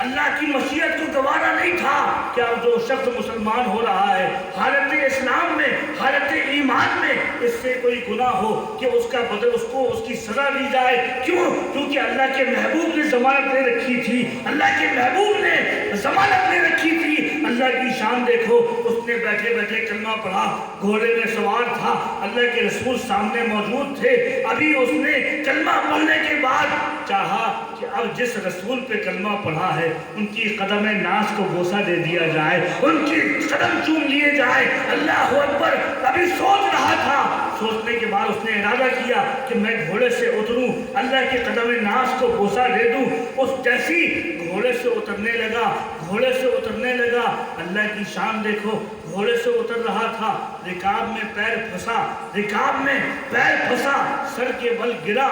اللہ کی مشیت کو گوارا نہیں تھا کہ اب جو شخص مسلمان ہو رہا ہے حالت اسلام میں، حالت ایمان میں، اس سے کوئی گناہ ہو کہ اس کا بدل، اس کو اس کی سزا دی جائے۔ کیوں؟ کیونکہ اللہ کے محبوب نے ضمانت لے رکھی تھی، اللہ کے محبوب نے ضمانت لے رکھی تھی۔ اللہ کی شان دیکھو، اس نے بیٹھے بیٹھے کلمہ پڑھا، گھوڑے میں سوار تھا، اللہ کے رسول سامنے موجود تھے۔ ابھی اس نے کلمہ پڑھنے کے بعد چاہا کہ اب جس رسول پہ کلمہ پڑھا ہے ان کی قدم ناز کو بوسہ دے دیا جائے، ان کی قدم چوم لیے جائے۔ اللہ اکبر۔ ابھی سوچ رہا تھا، سوچنے کے بعد اس نے ارادہ کیا کہ میں گھوڑے سے اتروں، اللہ کے قدم ناز کو بوسہ دے دوں۔ اس جیسی گھوڑے سے اترنے لگا، گھوڑے سے اترنے لگا، اللہ کی شان دیکھو، گھوڑے سے اتر رہا تھا، رکاب میں پیر پھنسا، رکاب میں پیر پھنسا، سر کے بل گرا،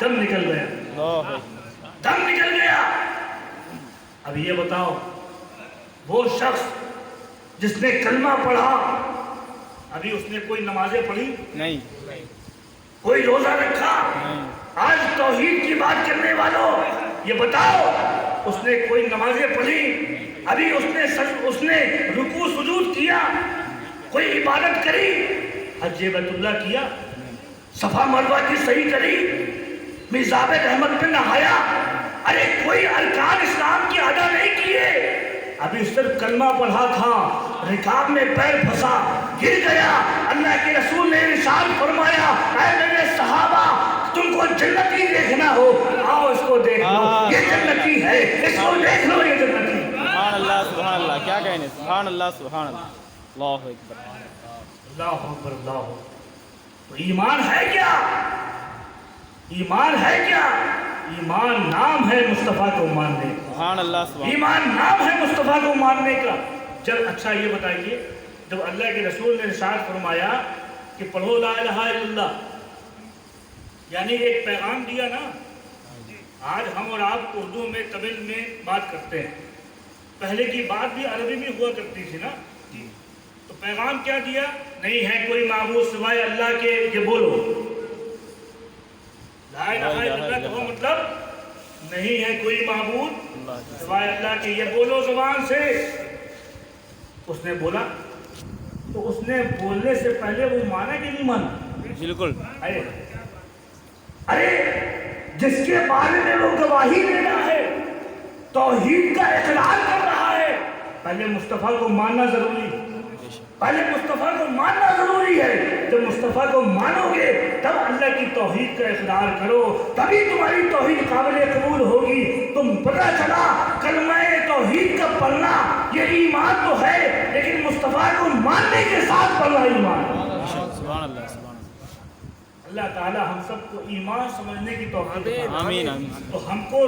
دم نکل گیا، دم نکل گیا۔ اب یہ بتاؤ، وہ شخص جس نے کلمہ پڑھا، ابھی اس نے کوئی نمازیں پڑھی نہیں، کوئی روزہ رکھا؟ آج توحید کی بات کرنے والوں یہ بتاؤ، اس نے کوئی نمازیں پڑھی؟ ابھی اس نے رکوع سجود کیا؟ کوئی عبادت کری؟ حج بیت اللہ کیا؟ صفا مروہ کی صحیح کری؟ میزاب رحمت پہ نہایا؟ ارے کوئی ارکان اسلام کی ادا نہیں کیے، ابھی صرف کلمہ پڑھا تھا، رکاب میں پیر پھنسا، گر گیا۔ اللہ کے رسول نے ارشاد فرمایا، اے میرے صحابہ، تم کو جنتی دیکھنا ہو آؤ اس کو دیکھ لو، یہ جنتی ہے، اس کو دیکھ لو، یہ جنتی ہے۔ سبحان اللہ، سبحان اللہ، کیا کہنے، سبحان اللہ، سبحان اللہ، اللہ اکبر، اللہ اکبر، اللہ اکبر۔ تو ایمان ہے کیا؟ ایمان ہے کیا؟ ایمان نام ہے مصطفیٰ کو ماننے کا، سبحان اللہ، سبحان اللہ، ایمان نام ہے مصطفیٰ کو ماننے کا۔ جب اچھا یہ بتائیے، جب اللہ کے رسول نے ارشاد فرمایا کہ پڑھو لا الہ الا اللہ، یعنی ایک پیغام دیا نا۔ آج ہم اور آپ اردو میں، تمل میں بات کرتے ہیں، پہلے کی بات بھی عربی میں ہوا کرتی تھی نا۔ تو پیغام کیا دیا؟ نہیں ہے کوئی معبود سوائے اللہ کے، یہ بولو لا الہ الا اللہ کا مطلب نہیں ہے کوئی معبود سوائے اللہ کے، یہ بولو زبان سے۔ اس نے بولا، تو اس نے بولنے سے پہلے وہ مانا کہ نہیں مانا؟ بالکل۔ ارے جس کے بارے میں وہ گواہی دے رہا ہے، توحید کا اقرار کر رہا ہے، پہلے مصطفیٰ کو ماننا ضروری۔ پہلے مصطفیٰ کو ماننا ضروری ہے. جب مصطفیٰ کو مانو گے تب اللہ کی توحید کا اقرار کرو, تبھی تمہاری توحید قابل قبول ہوگی. تم پتہ چلا کلمہ توحید کا پڑھنا یہ ایمان تو ہے, لیکن مصطفیٰ کو ماننے کے ساتھ پڑھنا ایمان ہے. سبحان اللہ سبحان اللہ تعالیٰ ہم سب کو ایمان سمجھنے کی توفیق دے. آمین آمین. تو ہم کو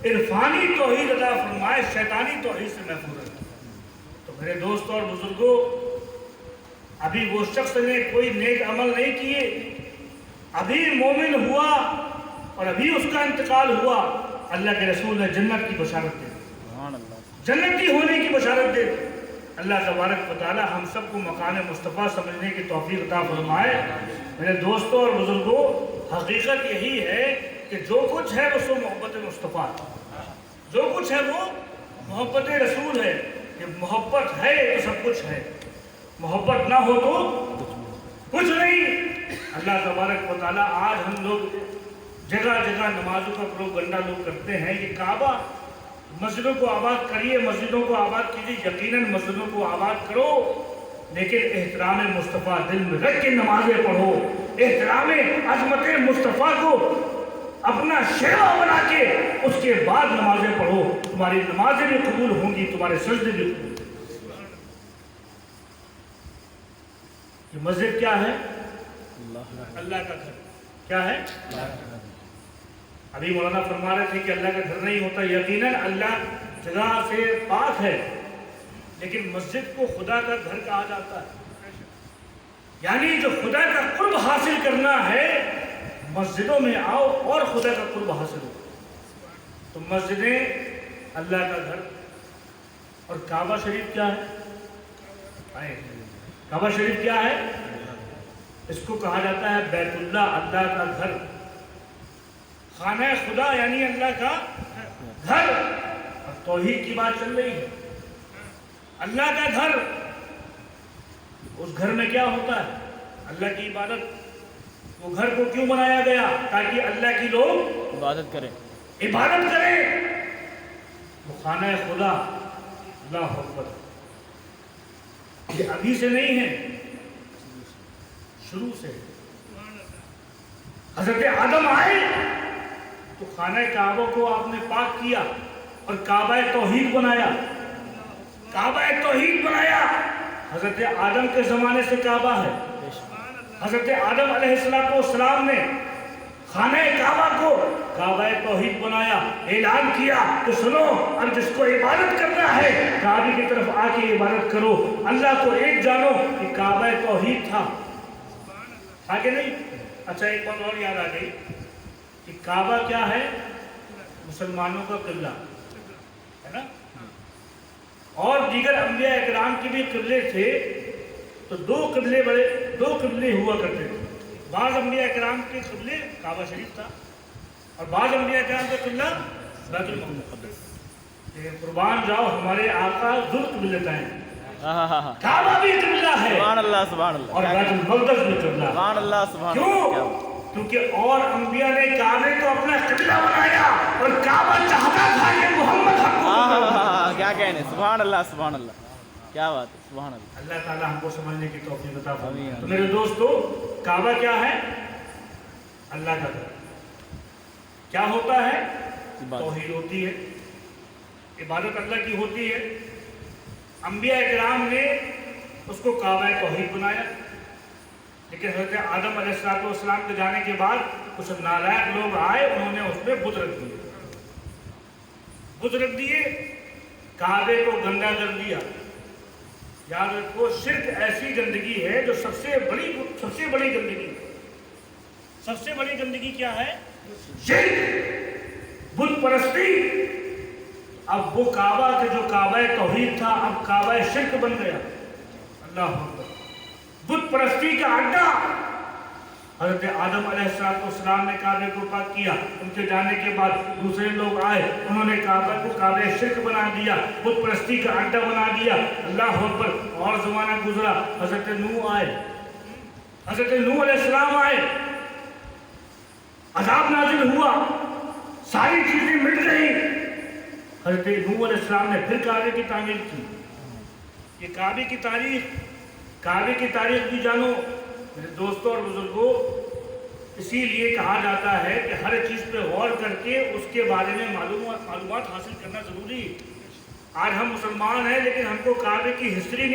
عرفانی توحید عطا فرمائے, شیطانی توحید سے محفوظ رکھے. تو میرے دوستوں اور بزرگوں, ابھی وہ شخص نے کوئی نیک عمل نہیں کیے, ابھی مومن ہوا اور ابھی اس کا انتقال ہوا, اللہ کے رسول نے جنت کی بشارت دے, جنتی ہونے کی بشارت دے. اللہ تبارک و تعالی ہم سب کو مکان مصطفیٰ سمجھنے کی توفیق عطا فرمائے. میرے دوستوں اور بزرگوں, حقیقت یہی ہے کہ جو کچھ ہے وہ سو محبت مصطفیٰ, جو کچھ ہے وہ محبت رسول ہے. کہ محبت ہے تو سب کچھ ہے, محبت نہ ہو تو کچھ نہیں. اللہ تبارک و تعالیٰ آج ہم لوگ جگہ جگہ نمازوں کا پروپگنڈا لوگ کرتے ہیں کہ کعبہ, مسجدوں کو آباد کریے, مسجدوں کو آباد کیجیے. یقیناً مسجدوں کو آباد کرو, لیکن احترام مصطفیٰ دل میں رکھ کے نمازیں پڑھو. احترام عظمت مصطفیٰ کو اپنا شیوا بنا کے اس کے بعد نمازیں پڑھو. تمہاری نمازیں بھی قبول ہوں گی, تمہارے سجدے بھی قبول. یہ مسجد کیا ہے؟ اللہ کا گھر. کیا ہے؟ ابھی مولانا فرما رہے تھے کہ اللہ کا گھر نہیں ہوتا. یقیناً اللہ جگہ سے پاک ہے, لیکن مسجد کو خدا کا گھر کہا جاتا ہے. یعنی جو خدا کا قرب حاصل کرنا ہے, مسجدوں میں آؤ اور خدا کا قرب حاصل ہو. تو مسجدیں اللہ کا گھر. اور کعبہ شریف کیا ہے؟ کعبہ شریف کیا ہے؟ اس کو کہا جاتا ہے بیت اللہ, اللہ کا گھر. خانہ خدا یعنی اللہ کا گھر. اور توحید کی بات چل رہی ہے. اللہ کا گھر, اس گھر میں کیا ہوتا ہے؟ اللہ کی عبادت. وہ گھر کو کیوں بنایا گیا؟ تاکہ اللہ کی لوگ عبادت کریں, عبادت کریں. وہ خانہ خدا, اللہ اکبر, یہ ابھی سے نہیں ہے, شروع سے. حضرت آدم آئے تو خانہ کعبہ کو آپ نے پاک کیا اور کعبہ توحید بنایا. کعبہ توحید بنایا. حضرت آدم کے زمانے سے کعبہ ہے. حضرت آدم علیہ السلام نے خانہ کعبہ کو کعبہ توحید بنایا, اعلان کیا کہ سنو, اب جس کو عبادت کرنا ہے کعبے کی طرف آ کے عبادت کرو, اللہ کو ایک جانو. کہ کعبہ توحید تھا کہ نہیں؟ اچھا, ایک بات اور یاد آ گئی کہ کعبہ کیا ہے؟ مسلمانوں کا قبلہ ہے نا. اور دیگر انبیاء اکرام کے بھی قبلے تھے. تو دو قبلے ہوا کرتے تھے. بعض انبیاء اکرام کے قبلے کعبہ شریف تھا, اور بعض انبیاء اکرام کا قبلہ بیت المقدس. قربان جاؤ, ہمارے آقا ذوالقبلتین ہیں. کعبہ بھی قبلہ ہے, سبحان اللہ سبحان اللہ, اور بیت المقدس بھی قبلہ ہے. سبحان اللہ سبحان کیوں؟ اللہ. کیونکہ اور انبیاء نے کعبے کو اپنا قبلہ بنایا, اور کعبہ چاہتا تھا کہ محمد حق کو. کیا کہنے, سبحان اللہ سبحان اللہ, کیا بات ہے, سبحان اللہ. اللہ تعالیٰ ہم کو سمجھنے کی توفیق عطا فرمائے. تو میرے دوستو, کعبہ کیا ہے؟ اللہ کا گھر. کیا ہوتا ہے؟ توحید ہوتی ہے, عبادت اللہ کی ہوتی ہے. انبیاء اکرام نے اس کو کعبہ توحید بنایا, لیکن حضرت آدم علیہ السلام کے جانے کے بعد کچھ نالائق لوگ آئے, انہوں نے اس پہ بت رکھ دیے. بت رکھ دیے, کعبے کو گندا کر دیا. یاد رکھو, شرک ایسی گندگی ہے جو سب سے بڑی گندگی ہے. سب سے بڑی گندگی کیا ہے؟ شرک, بت پرستی. اب وہ کعبہ کے جو کعبہ توحید تھا, اب کعبہ شرک بن گیا. اللہ اکبر. بت پرستی کا اڈا. حضرت آدم علیہ السلام نے کعبے کو پاک کیا, ان کے جانے کے بعد دوسرے لوگ آئے, انہوں نے کعبہ کو کعبہ شرک بنا دیا, بت پرستی کا اڈا بنا دیا. اللہ اکبر. اور زمانہ گزرا, حضرت نوح آئے, حضرت نوح علیہ السلام آئے, عذاب نازل ہوا, ساری چیزیں مٹ گئی. حضرت نوح علیہ السلام نے پھر کعبے کی تعمیر کی. یہ کعبے کی تاریخ کعبے کی تاریخ بھی جانو میرے دوستوں اور بزرگوں. اسی لیے کہا جاتا ہے کہ ہر چیز پہ غور کر کے اس کے بارے میں معلومات حاصل کرنا ضروری. آج ہم مسلمان ہیں لیکن ہم کو کعبے کی ہسٹری